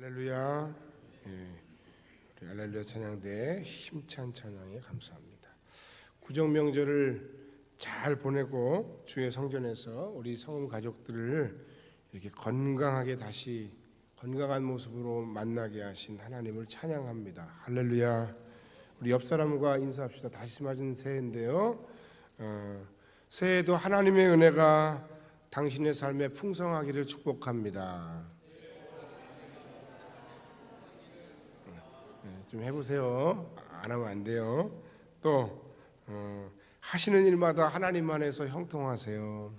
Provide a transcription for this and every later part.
할렐루야. 우리 할렐루야 찬양대 힘찬 찬양에 감사합니다. 구정명절을 잘 보내고 주의 성전에서 우리 성은 가족들을 이렇게 건강하게 다시 건강한 모습으로 만나게 하신 하나님을 찬양합니다. 할렐루야. 우리 옆 사람과 인사합시다. 다시 맞은 새해인데요. 새해에도 하나님의 은혜가 당신의 삶에 풍성하기를 축복합니다. 좀 해보세요. 안 하면 안 돼요. 또 하시는 일마다 하나님 안에서 형통하세요.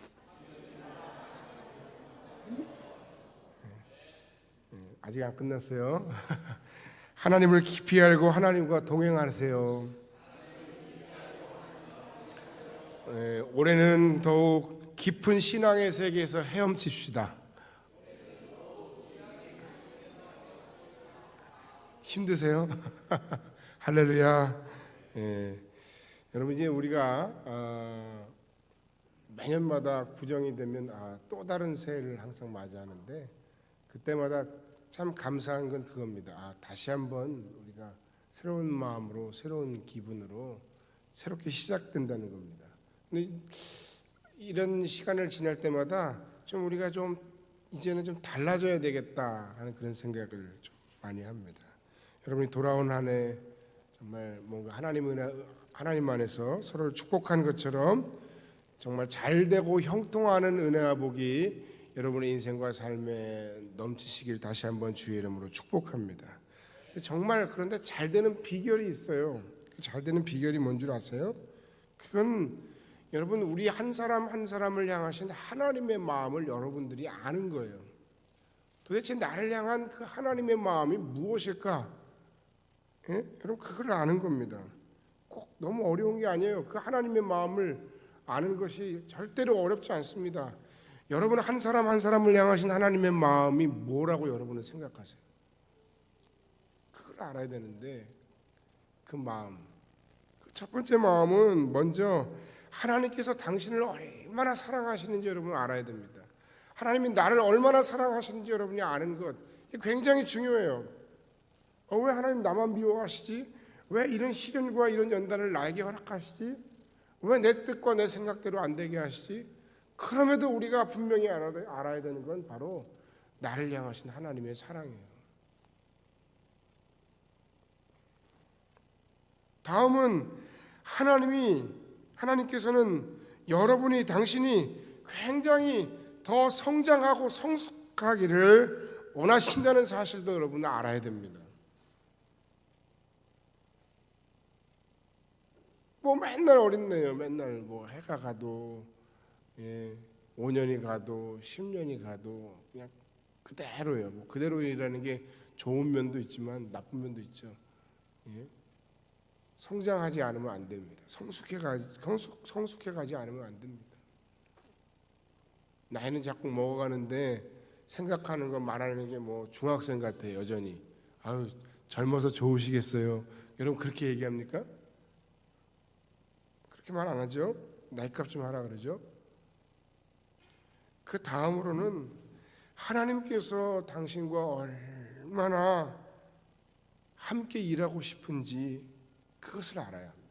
아직 안 끝났어요. 하나님을 깊이 알고 하나님과 동행하세요. 올해는 더욱 깊은 신앙의 세계에서 헤엄칩시다. 힘드세요? 할렐루야. 여러분, 이제 우리가 매년마다 구정이 되면 또 다른 새해를 항상 맞이하는데, 그때마다 참 감사한 건 그겁니다. 다시 한번 우리가 새로운 마음으로 새로운 기분으로 새롭게 시작된다는 겁니다. 근데 이런 시간을 지날 때마다 좀 우리가 좀 이제는 좀 달라져야 되겠다 하는 그런 생각을 좀 많이 합니다. 여러분이 돌아온 한 해 정말 뭔가 하나님 안에서 서로를 축복한 것처럼 정말 잘되고 형통하는 은혜와 복이 여러분의 인생과 삶에 넘치시길 다시 한번 주의 이름으로 축복합니다. 정말 그런데 잘되는 비결이 있어요. 잘되는 비결이 뭔 줄 아세요? 그건 여러분 우리 한 사람 한 사람을 향하신 하나님의 마음을 여러분들이 아는 거예요. 도대체 나를 향한 그 하나님의 마음이 무엇일까? 여러분 그걸 아는 겁니다. 꼭 너무 어려운 게 아니에요. 그 하나님의 마음을 아는 것이 절대로 어렵지 않습니다. 여러분 한 사람 한 사람을 향하신 하나님의 마음이 뭐라고 여러분은 생각하세요? 그걸 알아야 되는데 그 마음, 첫 번째 마음은 먼저 하나님께서 당신을 얼마나 사랑하시는지 여러분 알아야 됩니다. 하나님이 나를 얼마나 사랑하시는지 여러분이 아는 것 굉장히 중요해요. 왜 하나님 나만 미워하시지? 왜 이런 시련과 이런 연단을 나에게 허락하시지? 왜 내 뜻과 내 생각대로 안 되게 하시지? 그럼에도 우리가 분명히 알아야 되는 건 바로 나를 향하신 하나님의 사랑이에요. 다음은 하나님께서는 당신이 굉장히 더 성장하고 성숙하기를 원하신다는 사실도 여러분은 알아야 됩니다. 맨날 어린네요. 맨날 해가 가도 5년이 가도 10년이 가도 그냥 그대로예요. 그대로이라는 게 좋은 면도 있지만 나쁜 면도 있죠. 성장하지 않으면 안 됩니다. 성숙해가지 않으면 안 됩니다. 나이는 자꾸 먹어가는데 생각하는 거 말하는 게 중학생 같아요. 여전히 젊어서 좋으시겠어요. 여러분 그렇게 얘기합니까? 그렇게 말 안 하죠. 나이값 좀 하라 그러죠. 그 다음으로는 하나님께서 당신과 얼마나 함께 일하고 싶은지 그것을 알아야 합니다.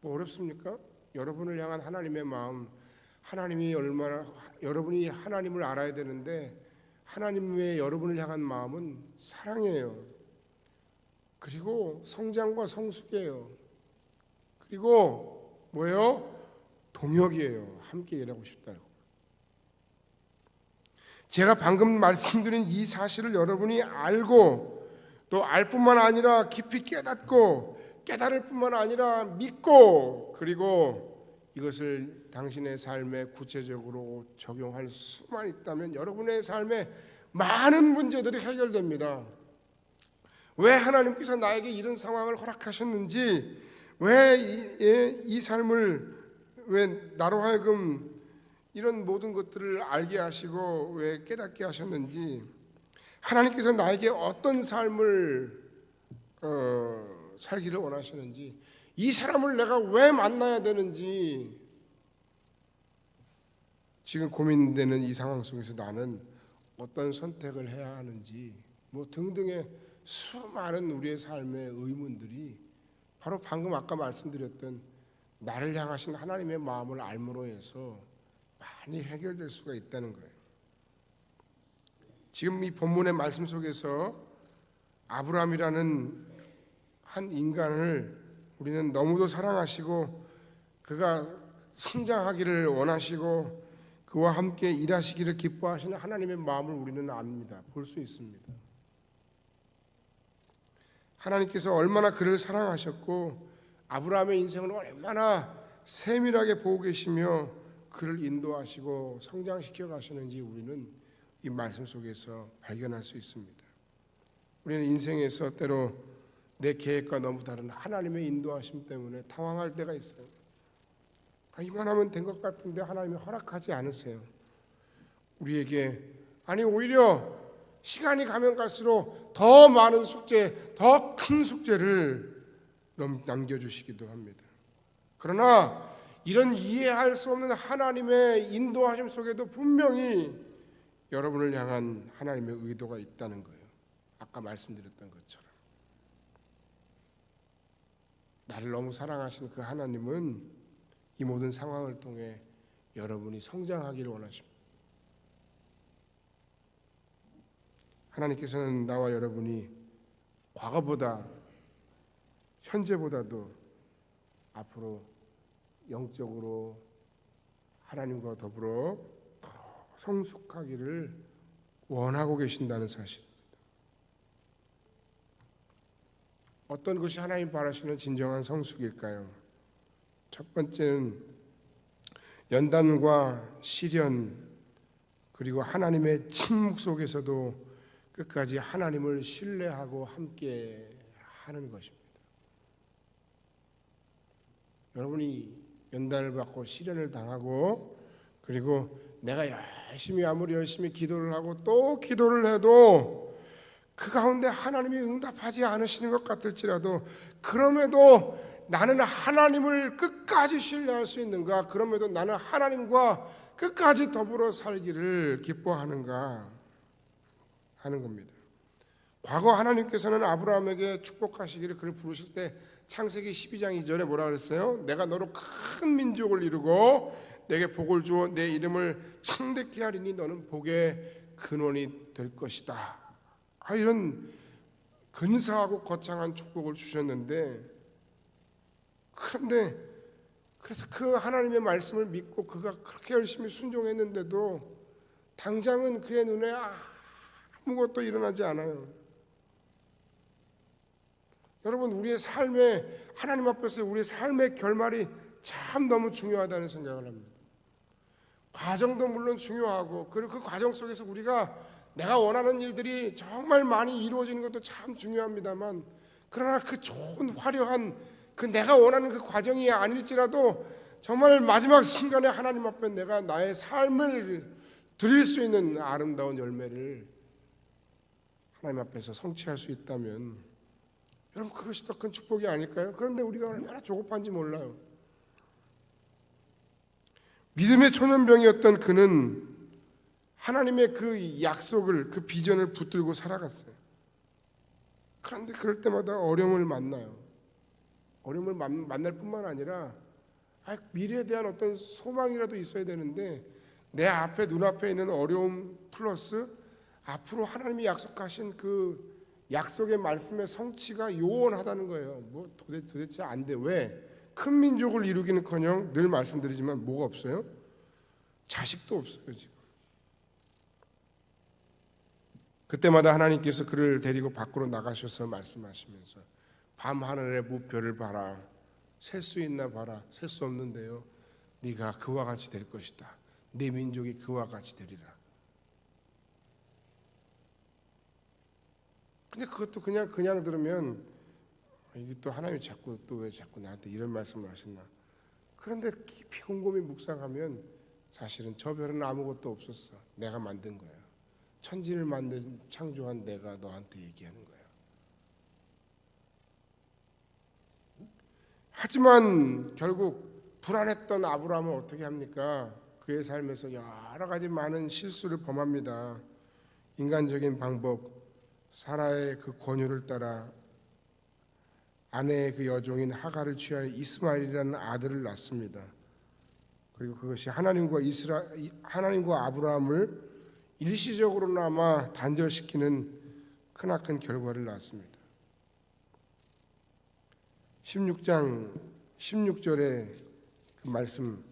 어렵습니까? 여러분을 향한 하나님의 마음, 여러분이 하나님을 알아야 되는데 하나님의 여러분을 향한 마음은 사랑이에요. 그리고 성장과 성숙이에요. 그리고 뭐예요? 동역이에요. 함께 일하고 싶다고. 제가 방금 말씀드린 이 사실을 여러분이 알고 또 알 뿐만 아니라 깊이 깨달을 뿐만 아니라 믿고 그리고 이것을 당신의 삶에 구체적으로 적용할 수만 있다면 여러분의 삶에 많은 문제들이 해결됩니다. 왜 하나님께서 나에게 이런 상황을 허락하셨는지, 왜 이 삶을 왜 나로 하여금 이런 모든 것들을 알게 하시고 왜 깨닫게 하셨는지, 하나님께서 나에게 어떤 삶을 살기를 원하시는지, 이 사람을 내가 왜 만나야 되는지 지금 고민되는 이 상황 속에서 나는 어떤 선택을 해야 하는지 뭐 등등의 수많은 우리의 삶의 의문들이 바로 방금 아까 말씀드렸던 나를 향하신 하나님의 마음을 알므로 해서 많이 해결될 수가 있다는 거예요. 지금 이 본문의 말씀 속에서 아브라함이라는 한 인간을 우리는 너무도 사랑하시고 그가 성장하기를 원하시고 그와 함께 일하시기를 기뻐하시는 하나님의 마음을 우리는 압니다. 볼 수 있습니다. 하나님께서 얼마나 그를 사랑하셨고 아브라함의 인생을 얼마나 세밀하게 보고 계시며 그를 인도하시고 성장시켜 가시는지 우리는 이 말씀 속에서 발견할 수 있습니다. 우리는 인생에서 때로 내 계획과 너무 다른 하나님의 인도하심 때문에 당황할 때가 있어요. 이만하면 된 것 같은데 하나님이 허락하지 않으세요. 우리에게 아니 오히려 시간이 가면 갈수록 더 많은 숙제, 더 큰 숙제를 남겨주시기도 합니다. 그러나 이런 이해할 수 없는 하나님의 인도하심 속에도 분명히 여러분을 향한 하나님의 의도가 있다는 거예요. 아까 말씀드렸던 것처럼 나를 너무 사랑하시는 그 하나님은 이 모든 상황을 통해 여러분이 성장하기를 원하십니다. 하나님께서는 나와 여러분이 과거보다 현재보다도 앞으로 영적으로 하나님과 더불어 더 성숙하기를 원하고 계신다는 사실입니다. 어떤 것이 하나님 바라시는 진정한 성숙일까요? 첫 번째는 연단과 시련 그리고 하나님의 침묵 속에서도 끝까지 하나님을 신뢰하고 함께 하는 것입니다. 여러분이 연단을 받고 시련을 당하고 그리고 내가 아무리 열심히 기도를 하고 또 기도를 해도 그 가운데 하나님이 응답하지 않으시는 것 같을지라도 그럼에도 나는 하나님을 끝까지 신뢰할 수 있는가? 그럼에도 나는 하나님과 끝까지 더불어 살기를 기뻐하는가 하는 겁니다. 과거 하나님께서는 아브라함에게 축복하시기를 그를 부르실 때 창세기 12장 2절에 뭐라 그랬어요? 내가 너로 큰 민족을 이루고 내게 복을 주어 내 이름을 창대케 하리니 너는 복의 근원이 될 것이다. 이런 근사하고 거창한 축복을 주셨는데 그런데 그래서 그 하나님의 말씀을 믿고 그가 그렇게 열심히 순종했는데도 당장은 그의 눈에 아무것도 일어나지 않아요. 여러분 우리의 삶에 하나님 앞에서 우리의 삶의 결말이 참 너무 중요하다는 생각을 합니다. 과정도 물론 중요하고 그리고 그 과정 속에서 우리가 내가 원하는 일들이 정말 많이 이루어지는 것도 참 중요합니다만 그러나 그 좋은 화려한 그 내가 원하는 그 과정이 아닐지라도 정말 마지막 순간에 하나님 앞에 내가 나의 삶을 드릴 수 있는 아름다운 열매를 하나님 앞에서 성취할 수 있다면 여러분 그것이 더 큰 축복이 아닐까요? 그런데 우리가 얼마나 조급한지 몰라요. 믿음의 초년병이었던 그는 하나님의 그 약속을 그 비전을 붙들고 살아갔어요. 그런데 그럴 때마다 어려움을 만나요. 어려움을 만날 뿐만 아니라 미래에 대한 어떤 소망이라도 있어야 되는데 내 앞에 눈앞에 있는 어려움 플러스 앞으로 하나님이 약속하신 그 약속의 말씀의 성취가 요원하다는 거예요. 뭐 도대체 안 돼. 왜? 큰 민족을 이루기는커녕 늘 말씀드리지만 뭐가 없어요? 자식도 없어요 지금. 그때마다 하나님께서 그를 데리고 밖으로 나가셔서 말씀하시면서 밤 하늘의 무별을 봐라. 셀 수 있나 봐라. 셀 수 없는데요. 네가 그와 같이 될 것이다. 네 민족이 그와 같이 되리라. 근데 그것도 그냥 들으면 이게 또 하나님이 자꾸 또 왜 자꾸 나한테 이런 말씀을 하셨나. 그런데 깊이 곰곰이 묵상하면 사실은 저 별은 아무것도 없었어. 내가 만든 거야. 천지를 만든 창조한 내가 너한테 얘기하는 거야. 하지만 결국 불안했던 아브라함은 어떻게 합니까? 그의 삶에서 여러 가지 많은 실수를 범합니다. 인간적인 방법, 사라의 그 권유를 따라 아내의 그 여종인 하갈을 취하여 이스마엘이라는 아들을 낳습니다. 그리고 그것이 하나님과 아브라함을 일시적으로나마 단절시키는 크나큰 결과를 낳았습니다. 16장 16절의 그 말씀,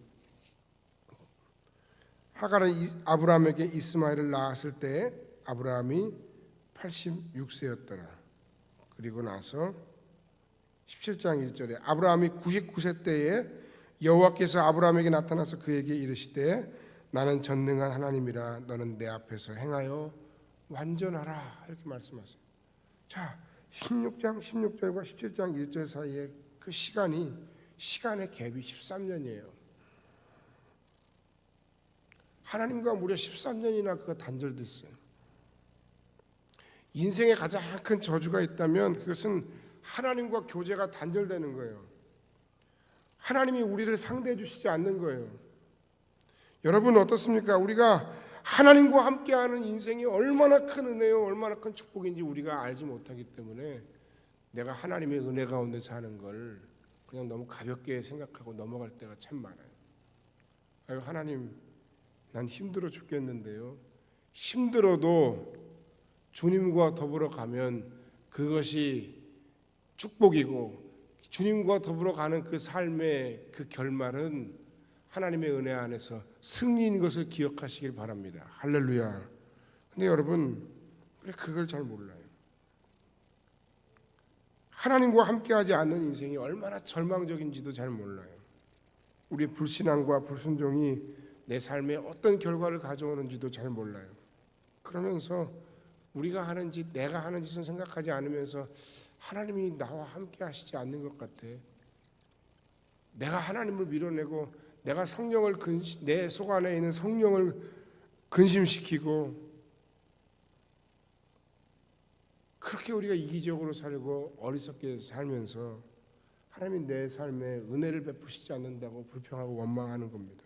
하갈은 아브라함에게 이스마엘을 낳았을 때 아브라함이 86세였더라. 그리고 나서 17장 1절에 아브라함이 99세 때에 여호와께서 아브라함에게 나타나서 그에게 이르시되 나는 전능한 하나님이라 너는 내 앞에서 행하여 완전하라, 이렇게 말씀하세요. 자, 16장 16절과 17장 1절 사이에 그 시간의 갭이 13년이에요. 하나님과 무려 13년이나 그가 단절됐어요. 인생에 가장 큰 저주가 있다면 그것은 하나님과 교제가 단절되는 거예요. 하나님이 우리를 상대해 주시지 않는 거예요. 여러분 어떻습니까? 우리가 하나님과 함께하는 인생이 얼마나 큰 은혜요, 얼마나 큰 축복인지 우리가 알지 못하기 때문에 내가 하나님의 은혜 가운데 사는 걸 그냥 너무 가볍게 생각하고 넘어갈 때가 참 많아요. 아유, 하나님, 난 힘들어 죽겠는데요. 힘들어도 주님과 더불어 가면 그것이 축복이고, 주님과 더불어 가는 그 삶의 그 결말은 하나님의 은혜 안에서 승리인 것을 기억하시길 바랍니다. 할렐루야. 근데 여러분, 그걸 잘 몰라요. 하나님과 함께하지 않는 인생이 얼마나 절망적인지도 잘 몰라요. 우리의 불신앙과 불순종이 내 삶에 어떤 결과를 가져오는지도 잘 몰라요. 그러면서 우리가 하는 짓, 내가 하는 짓은 생각하지 않으면서 하나님이 나와 함께 하시지 않는 것 같아. 내가 하나님을 밀어내고 내가 성령을 내 속 안에 있는 성령을 근심시키고, 그렇게 우리가 이기적으로 살고 어리석게 살면서 하나님이 내 삶에 은혜를 베푸시지 않는다고 불평하고 원망하는 겁니다.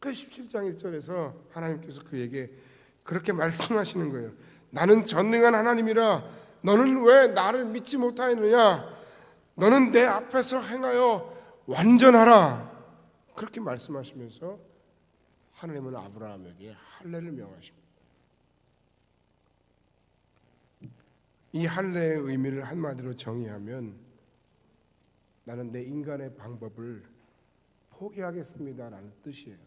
그 17장 1절에서 하나님께서 그에게 그렇게 말씀하시는 거예요. 나는 전능한 하나님이라 너는 왜 나를 믿지 못하느냐? 너는 내 앞에서 행하여 완전하라. 그렇게 말씀하시면서 하나님은 아브라함에게 할례를 명하십니다. 이 할례의 의미를 한마디로 정의하면 나는 내 인간의 방법을 포기하겠습니다라는 뜻이에요.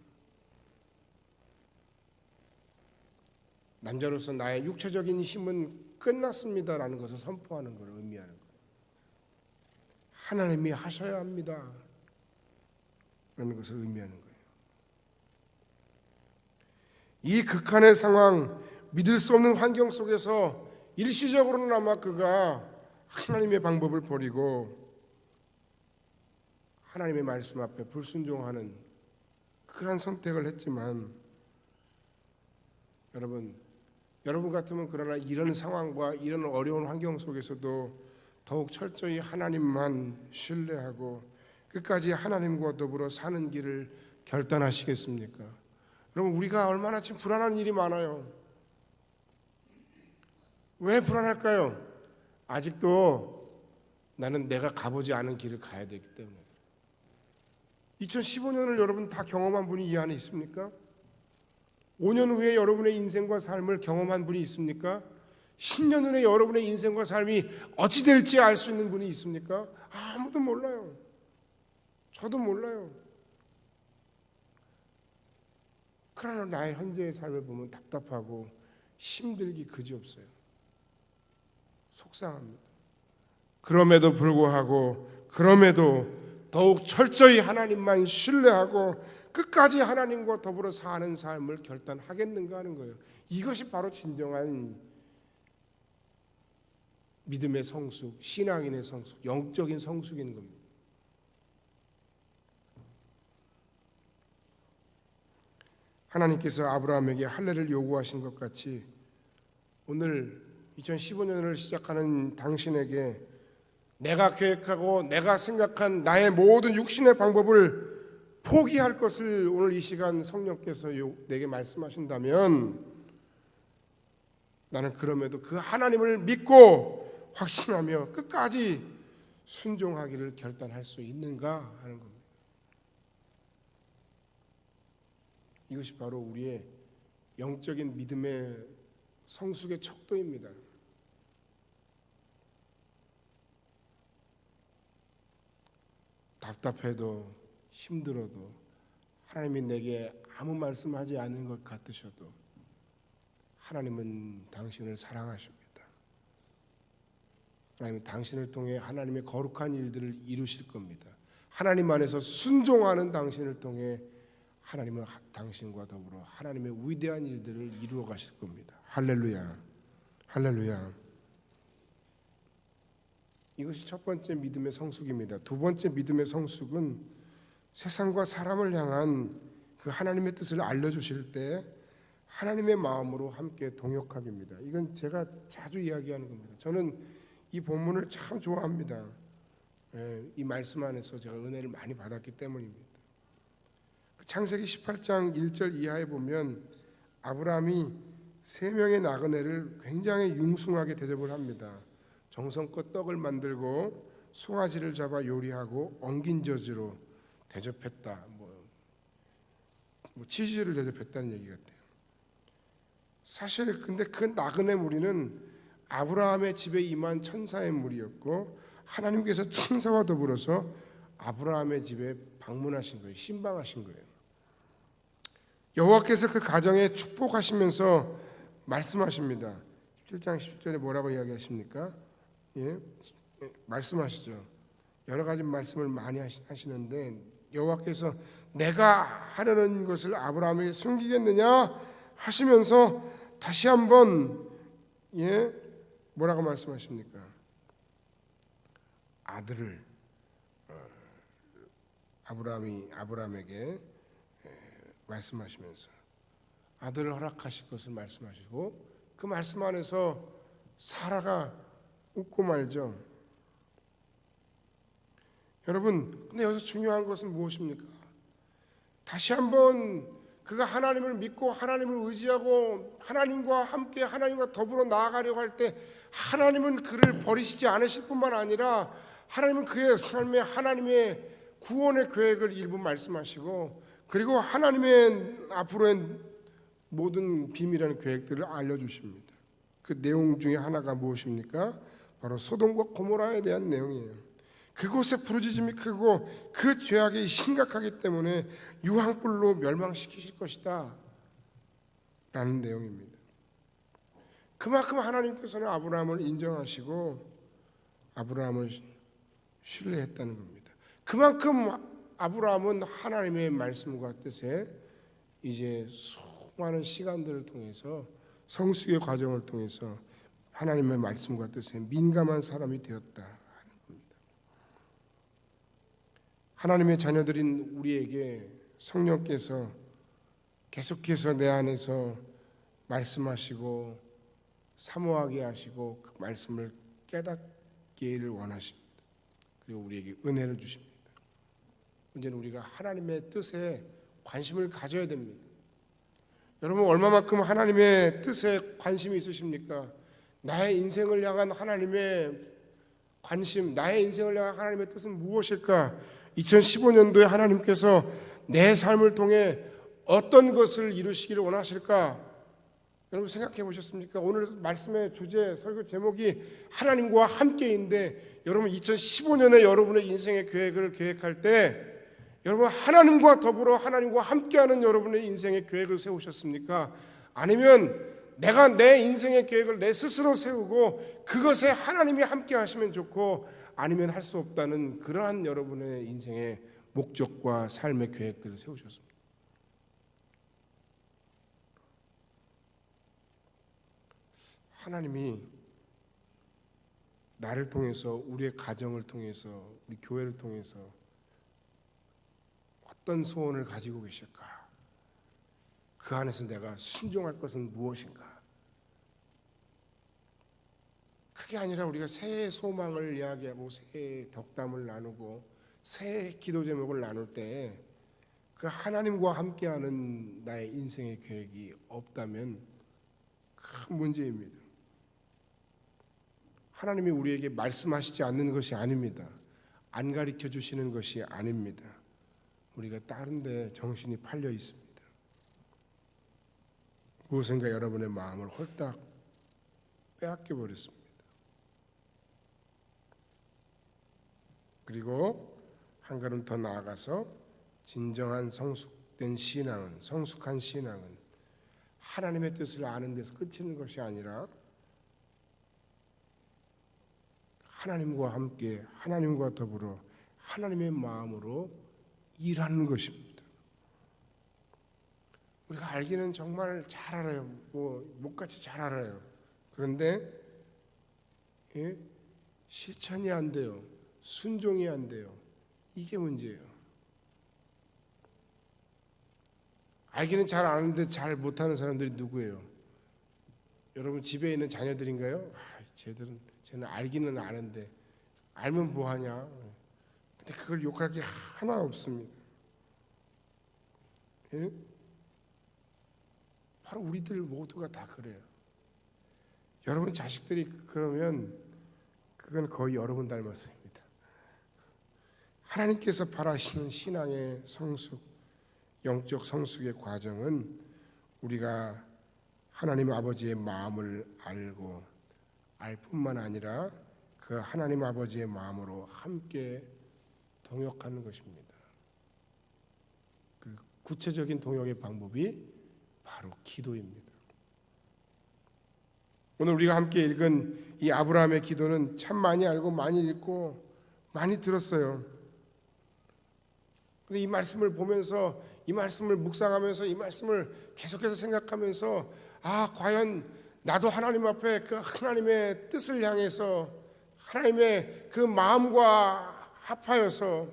남자로서 나의 육체적인 힘은 끝났습니다라는 것을 선포하는 것을 의미하는 거예요. 하나님이 하셔야 합니다 라는 것을 의미하는 거예요. 이 극한의 상황, 믿을 수 없는 환경 속에서 일시적으로나마 그가 하나님의 방법을 버리고 하나님의 말씀 앞에 불순종하는 그런 선택을 했지만, 여러분 같으면 그러나 이런 상황과 이런 어려운 환경 속에서도 더욱 철저히 하나님만 신뢰하고 끝까지 하나님과 더불어 사는 길을 결단하시겠습니까? 여러분, 우리가 얼마나 지금 불안한 일이 많아요. 왜 불안할까요? 아직도 나는 내가 가보지 않은 길을 가야 되기 때문에. 2015년을 여러분 다 경험한 분이 이 안에 있습니까? 5년 후에 여러분의 인생과 삶을 경험한 분이 있습니까? 10년 후에 여러분의 인생과 삶이 어찌 될지 알 수 있는 분이 있습니까? 아무도 몰라요. 저도 몰라요. 그러나 나의 현재의 삶을 보면 답답하고 힘들기 그지없어요. 속상합니다. 그럼에도 불구하고 더욱 철저히 하나님만 신뢰하고 끝까지 하나님과 더불어 사는 삶을 결단하겠는가 하는 거예요. 이것이 바로 진정한 믿음의 성숙, 신앙인의 성숙, 영적인 성숙인 겁니다. 하나님께서 아브라함에게 할례를 요구하신 것 같이 오늘 2015년을 시작하는 당신에게 내가 계획하고 내가 생각한 나의 모든 육신의 방법을 포기할 것을 오늘 이 시간 성령께서 내게 말씀하신다면 나는 그럼에도 그 하나님을 믿고 확신하며 끝까지 순종하기를 결단할 수 있는가 하는 겁니다. 이것이 바로 우리의 영적인 믿음의 성숙의 척도입니다. 답답해도 힘들어도 하나님이 내게 아무 말씀하지 않는 것 같으셔도 하나님은 당신을 사랑하십니다. 하나님은 당신을 통해 하나님의 거룩한 일들을 이루실 겁니다. 하나님 안에서 순종하는 당신을 통해 하나님은 당신과 더불어 하나님의 위대한 일들을 이루어 가실 겁니다. 할렐루야. 할렐루야. 이것이 첫 번째 믿음의 성숙입니다. 두 번째 믿음의 성숙은 세상과 사람을 향한 그 하나님의 뜻을 알려주실 때 하나님의 마음으로 함께 동역하기입니다. 이건 제가 자주 이야기하는 겁니다. 저는 이 본문을 참 좋아합니다. 이 말씀 안에서 제가 은혜를 많이 받았기 때문입니다. 창세기 18장 1절 이하에 보면 아브라함이 3명의 나그네를 굉장히 융숭하게 대접을 합니다. 정성껏 떡을 만들고 송아지를 잡아 요리하고 엉긴 젖으로 대접했다. 치즈를 대접했다는 얘기 같아요. 사실 근데 그 나그네 무리는 아브라함의 집에 임한 천사의 무리였고 하나님께서 천사와 더불어서 아브라함의 집에 방문하신 거예요. 신방하신 거예요. 여호와께서 그 가정에 축복하시면서 말씀하십니다. 17장 10절에 뭐라고 이야기하십니까? 말씀하시죠. 여러 가지 말씀을 많이 하시는데 여호와께서 내가 하려는 것을 아브라함에게 숨기겠느냐 하시면서 다시 한번 뭐라고 말씀하십니까? 아들을 아브라함에게 말씀하시면서 아들을 허락하실 것을 말씀하시고 그 말씀 안에서 사라가 웃고 말죠. 여러분, 근데 여기서 중요한 것은 무엇입니까? 다시 한번 그가 하나님을 믿고 하나님을 의지하고 하나님과 함께 하나님과 더불어 나아가려고 할 때 하나님은 그를 버리시지 않으실 뿐만 아니라 하나님은 그의 삶에 하나님의 구원의 계획을 일부 말씀하시고 그리고 하나님의 앞으로의 모든 비밀이라는 계획들을 알려주십니다. 그 내용 중에 하나가 무엇입니까? 바로 소돔과 고모라에 대한 내용이에요. 그곳에 부르짖음이 크고 그 죄악이 심각하기 때문에 유황불로 멸망시키실 것이다 라는 내용입니다. 그만큼 하나님께서는 아브라함을 인정하시고 아브라함을 신뢰했다는 겁니다. 그만큼 아브라함은 하나님의 말씀과 뜻에 이제 수많은 시간들을 통해서 성숙의 과정을 통해서 하나님의 말씀과 뜻에 민감한 사람이 되었다 하는 겁니다. 하나님의 자녀들인 우리에게 성령께서 계속해서 내 안에서 말씀하시고 사모하게 하시고 그 말씀을 깨닫기를 원하십니다. 그리고 우리에게 은혜를 주십니다. 문제는 우리가 하나님의 뜻에 관심을 가져야 됩니다. 여러분 얼마만큼 하나님의 뜻에 관심이 있으십니까? 나의 인생을 향한 하나님의 관심, 나의 인생을 향한 하나님의 뜻은 무엇일까? 2015년도에 하나님께서 내 삶을 통해 어떤 것을 이루시기를 원하실까? 여러분 생각해 보셨습니까? 오늘 말씀의 주제, 설교 제목이 하나님과 함께인데 여러분 2015년에 여러분의 인생의 계획을 계획할 때 여러분 하나님과 더불어 하나님과 함께하는 여러분의 인생의 계획을 세우셨습니까? 아니면 내가 내 인생의 계획을 내 스스로 세우고 그것에 하나님이 함께 하시면 좋고 아니면 할 수 없다는 그러한 여러분의 인생의 목적과 삶의 계획들을 세우셨습니다. 하나님이 나를 통해서 우리의 가정을 통해서 우리 교회를 통해서 어떤 소원을 가지고 계실까? 그 안에서 내가 순종할 것은 무엇인가? 그게 아니라 우리가 새해 소망을 이야기하고 새해 덕담을 나누고 새해 기도 제목을 나눌 때 그 하나님과 함께하는 나의 인생의 계획이 없다면 큰 문제입니다. 하나님이 우리에게 말씀하시지 않는 것이 아닙니다. 안 가르쳐 주시는 것이 아닙니다. 우리가 다른 데 정신이 팔려 있습니다. 무엇인가 여러분의 마음을 홀딱 빼앗겨 버렸습니다. 그리고 한 걸음 더 나아가서 진정한 성숙한 신앙은 하나님의 뜻을 아는 데서 그치는 것이 아니라 하나님과 함께 하나님과 더불어 하나님의 마음으로 일하는 것입니다. 우리가 알기는 정말 잘 알아요. 못같이 잘 알아요. 그런데 실천이 안 돼요. 순종이 안 돼요. 이게 문제예요. 알기는 잘 아는데 잘 못하는 사람들이 누구예요? 여러분 집에 있는 자녀들인가요? 쟤는 알기는 아는데 알면 뭐하냐? 근데 그걸 욕할 게 하나 없습니다. 예? 바로 우리들 모두가 다 그래요. 여러분 자식들이 그러면 그건 거의 여러분 닮았습니다. 하나님께서 바라시는 신앙의 성숙, 영적 성숙의 과정은 우리가 하나님 아버지의 마음을 알고 알 뿐만 아니라 그 하나님 아버지의 마음으로 함께 동역하는 것입니다. 그 구체적인 동역의 방법이 바로 기도입니다. 오늘 우리가 함께 읽은 이 아브라함의 기도는 참 많이 알고 많이 읽고 많이 들었어요. 근데 이 말씀을 보면서 이 말씀을 묵상하면서 이 말씀을 계속해서 생각하면서 과연 나도 하나님 앞에 그 하나님의 뜻을 향해서 하나님의 그 마음과 합하여서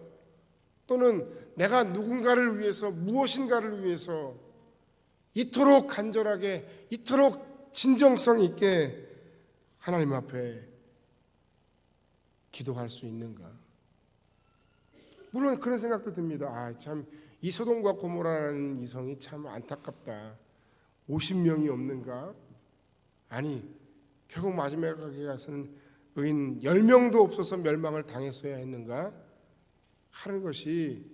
또는 내가 누군가를 위해서 무엇인가를 위해서 이토록 간절하게 이토록 진정성 있게 하나님 앞에 기도할 수 있는가? 물론 그런 생각도 듭니다. 참 이 소돔과 고모라는 이성이 참 안타깝다. 50명이 없는가? 아니 결국 마지막에 가서는 의인 10명도 없어서 멸망을 당했어야 했는가? 하는 것이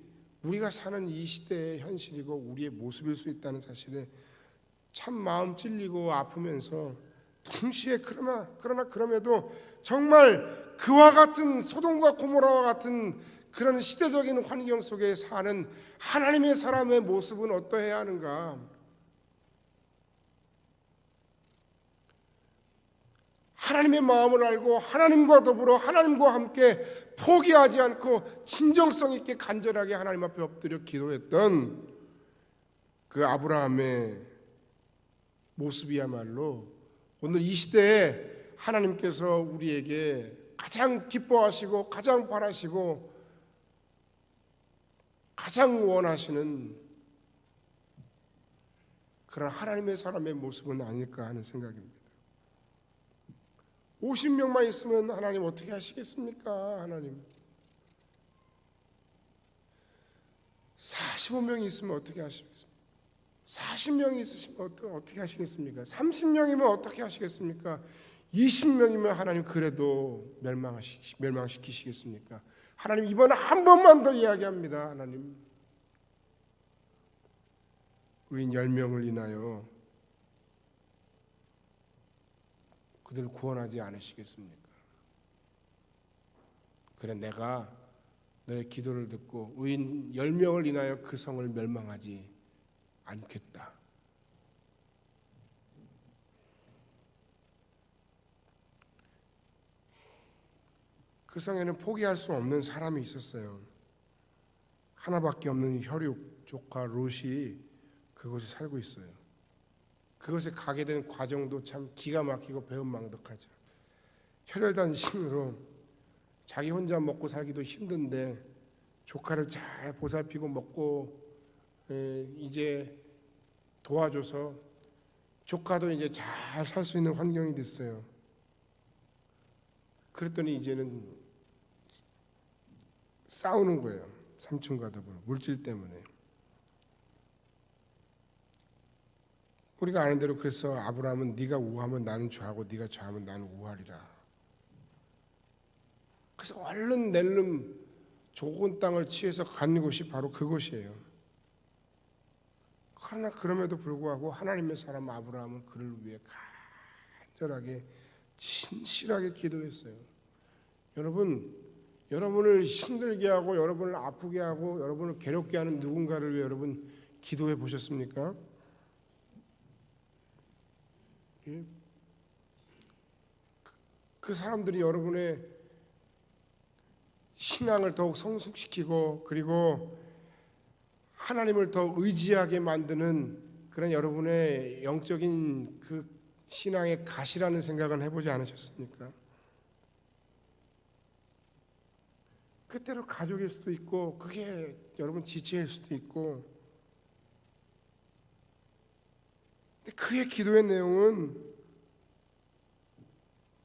우리가 사는 이 시대의 현실이고 우리의 모습일 수 있다는 사실에 참 마음 찔리고 아프면서 동시에 그럼에도 정말 그와 같은 소돔과 고모라와 같은 그런 시대적인 환경 속에 사는 하나님의 사람의 모습은 어떠해야 하는가? 하나님의 마음을 알고 하나님과 더불어 하나님과 함께 포기하지 않고 진정성 있게 간절하게 하나님 앞에 엎드려 기도했던 그 아브라함의 모습이야말로 오늘 이 시대에 하나님께서 우리에게 가장 기뻐하시고 가장 바라시고 가장 원하시는 그런 하나님의 사람의 모습은 아닐까 하는 생각입니다. 50명만 있으면 하나님 어떻게 하시겠습니까? 하나님 45명이 있으면 어떻게 하시겠습니까? 40명이 있으시면 어떻게 하시겠습니까? 30명이면 어떻게 하시겠습니까? 20명이면 하나님 그래도 멸망시키시겠습니까? 하나님 이번에 한 번만 더 이야기합니다. 하나님 의인 10명을 인하여 그들을 구원하지 않으시겠습니까? 그래 내가 너의 기도를 듣고 의인 10명을 인하여 그 성을 멸망하지 않겠다. 그 성에는 포기할 수 없는 사람이 있었어요. 하나밖에 없는 혈육 조카 롯이 그곳에 살고 있어요. 그것에 가게 된 과정도 참 기가 막히고 배은망덕하죠. 혈혈단신으로 자기 혼자 먹고 살기도 힘든데 조카를 잘 보살피고 먹고 이제 도와줘서 조카도 이제 잘 살 수 있는 환경이 됐어요. 그랬더니 이제는 싸우는 거예요. 삼촌과 더불어 물질 때문에. 우리가 아는 대로 그래서 아브라함은 네가 우하면 나는 좌하고 네가 좌하면 나는 우하리라. 그래서 얼른 낼름 좋은 땅을 취해서 간 곳이 바로 그곳이에요. 그러나 그럼에도 불구하고 하나님의 사람 아브라함은 그를 위해 간절하게 진실하게 기도했어요. 여러분, 여러분을 힘들게 하고 여러분을 아프게 하고 여러분을 괴롭게 하는 누군가를 위해 여러분 기도해 보셨습니까? 예? 그 사람들이 여러분의 신앙을 더욱 성숙시키고 그리고 하나님을 더 의지하게 만드는 그런 여러분의 영적인 그 신앙의 가시라는 생각은 해보지 않으셨습니까? 그때로 가족일 수도 있고 그게 여러분 지체일 수도 있고, 근데 그의 기도의 내용은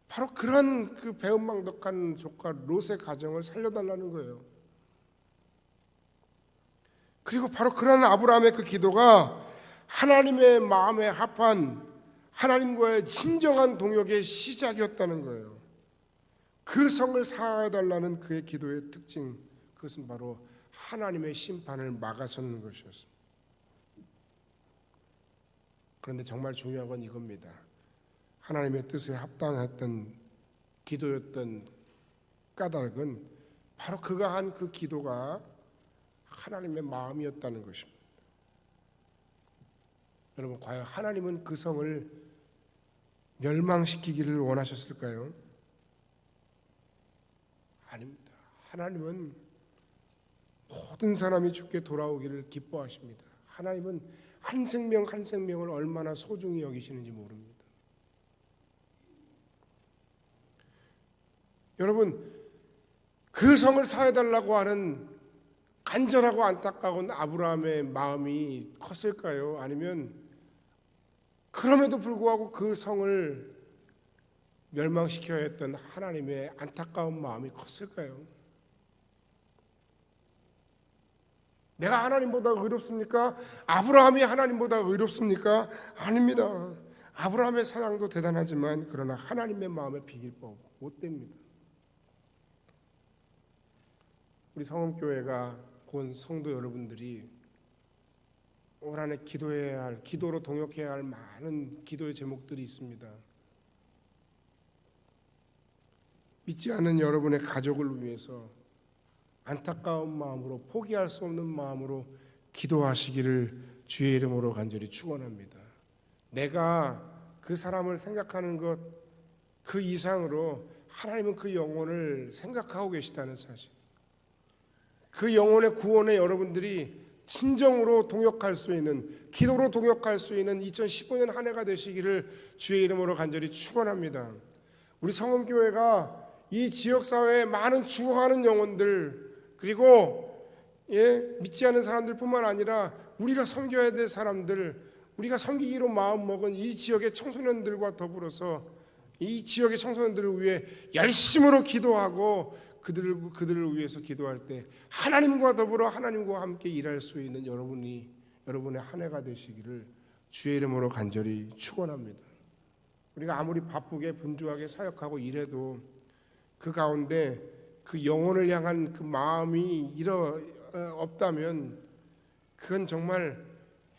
바로 그런 그 배은망덕한 조카 롯의 가정을 살려달라는 거예요. 그리고 바로 그런 아브라함의 그 기도가 하나님의 마음에 합한 하나님과의 진정한 동역의 시작이었다는 거예요. 그 성을 사해달라는 그의 기도의 특징, 그것은 바로 하나님의 심판을 막아서는 것이었습니다. 그런데 정말 중요한 건 이겁니다. 하나님의 뜻에 합당했던 기도였던 까닭은 바로 그가 한 그 기도가 하나님의 마음이었다는 것입니다. 여러분, 과연 하나님은 그 성을 멸망시키기를 원하셨을까요? 아닙니다. 하나님은 모든 사람이 주께 돌아오기를 기뻐하십니다. 하나님은 한 생명 한 생명을 얼마나 소중히 여기시는지 모릅니다. 여러분, 그 성을 사해달라고 하는 간절하고 안타까운 아브라함의 마음이 컸을까요? 아니면 그럼에도 불구하고 그 성을 멸망시켜야 했던 하나님의 안타까운 마음이 컸을까요? 내가 하나님보다 의롭습니까? 아브라함이 하나님보다 의롭습니까? 아닙니다. 아브라함의 사랑도 대단하지만 그러나 하나님의 마음에 비길 법 못 됩니다. 우리 성원교회가 곧 성도 여러분들이 올 한 해 기도해야 할, 기도로 동역해야 할 많은 기도의 제목들이 있습니다. 믿지 않는 여러분의 가족을 위해서 안타까운 마음으로, 포기할 수 없는 마음으로 기도하시기를 주의 이름으로 간절히 축원합니다. 내가 그 사람을 생각하는 것 그 이상으로 하나님은 그 영혼을 생각하고 계시다는 사실, 그 영혼의 구원에 여러분들이 진정으로 동역할 수 있는, 기도로 동역할 수 있는 2015년 한 해가 되시기를 주의 이름으로 간절히 축원합니다. 우리 성음교회가 이 지역사회에 많은 죽어가는 영혼들, 그리고 믿지 않는 사람들뿐만 아니라 우리가 섬겨야 될 사람들, 우리가 섬기기로 마음먹은 이 지역의 청소년들과 더불어서 이 지역의 청소년들을 위해 열심으로 기도하고 그들을 위해서 기도할 때 하나님과 더불어 하나님과 함께 일할 수 있는 여러분의 한 해가 되시기를 주의 이름으로 간절히 축원합니다. 우리가 아무리 바쁘게 분주하게 사역하고 일해도 그 가운데 그 영혼을 향한 그 마음이 없다면 그건 정말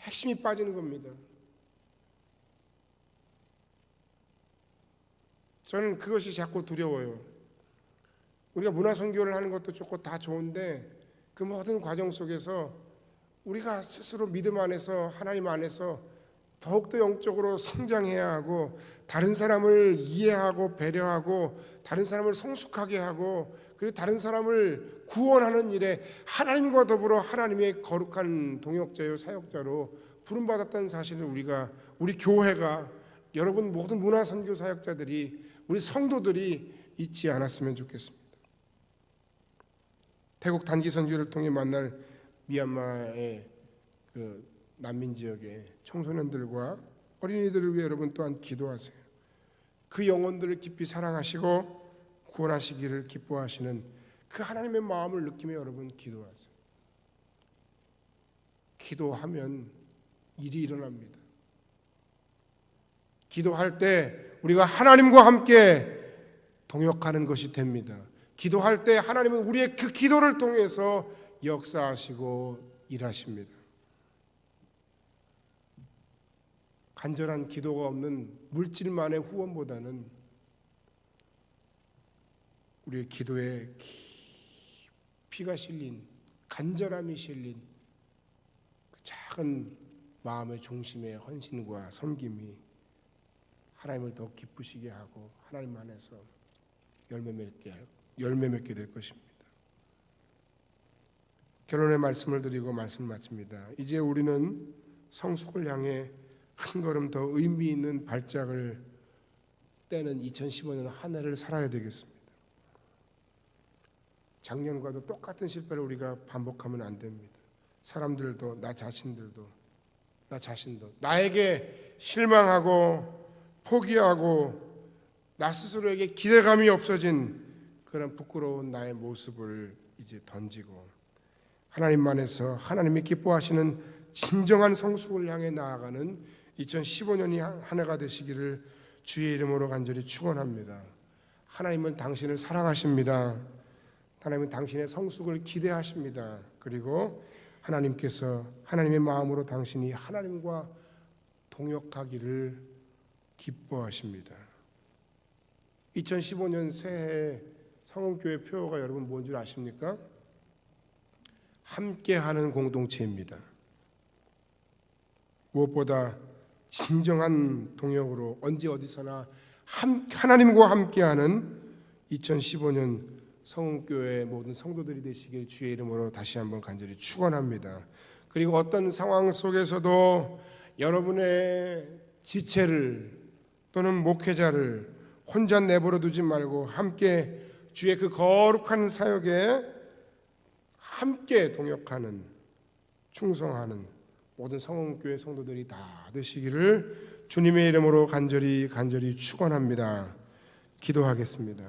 핵심이 빠지는 겁니다. 저는 그것이 자꾸 두려워요. 우리가 문화선교를 하는 것도 좋고 다 좋은데 그 모든 과정 속에서 우리가 스스로 믿음 안에서, 하나님 안에서 더욱더 영적으로 성장해야 하고, 다른 사람을 이해하고 배려하고 다른 사람을 성숙하게 하고, 그리고 다른 사람을 구원하는 일에 하나님과 더불어 하나님의 거룩한 동역자요 사역자로 부름받았다는 사실을 우리 교회가, 여러분 모든 문화선교 사역자들이, 우리 성도들이 잊지 않았으면 좋겠습니다. 태국 단기 선교를 통해 만날 미얀마의 그 난민 지역의 청소년들과 어린이들을 위해 여러분 또한 기도하세요. 그 영혼들을 깊이 사랑하시고 구원하시기를 기뻐하시는 그 하나님의 마음을 느끼며 여러분 기도하세요. 기도하면 일이 일어납니다. 기도할 때 우리가 하나님과 함께 동역하는 것이 됩니다. 기도할 때 하나님은 우리의 그 기도를 통해서 역사하시고 일하십니다. 간절한 기도가 없는 물질만의 후원보다는 우리의 기도에 피가 실린, 간절함이 실린 그 작은 마음의 중심의 헌신과 섬김이 하나님을 더 기쁘시게 하고 하나님 안에서 열매 맺게 될 것입니다. 결론의 말씀을 드리고 말씀을 마칩니다. 이제 우리는 성숙을 향해 한 걸음 더 의미 있는 발짝을 떼는 2015년 한 해를 살아야 되겠습니다. 작년과도 똑같은 실패를 우리가 반복하면 안 됩니다. 사람들도 나 자신도 나에게 실망하고 포기하고 나 스스로에게 기대감이 없어진 그런 부끄러운 나의 모습을 이제 던지고 하나님 안에서 하나님이 기뻐하시는 진정한 성숙을 향해 나아가는 2015년이 한 해가 되시기를 주의 이름으로 간절히 축원합니다. 하나님은 당신을 사랑하십니다. 하나님은 당신의 성숙을 기대하십니다. 그리고 하나님께서 하나님의 마음으로 당신이 하나님과 동역하기를 기뻐하십니다. 2015년 새해 성원교회 표어가 여러분 뭔 줄 아십니까? 함께하는 공동체입니다. 무엇보다 진정한 동역으로 언제 어디서나 하나님과 함께하는 2015년 성원교회 모든 성도들이 되시길 주의 이름으로 다시 한번 간절히 축원합니다. 그리고 어떤 상황 속에서도 여러분의 지체를 또는 목회자를 혼자 내버려 두지 말고 함께 주의 그 거룩한 사역에 함께 동역하는 충성하는 모든 성원교회 성도들이 다 되시기를 주님의 이름으로 간절히 축원합니다. 기도하겠습니다.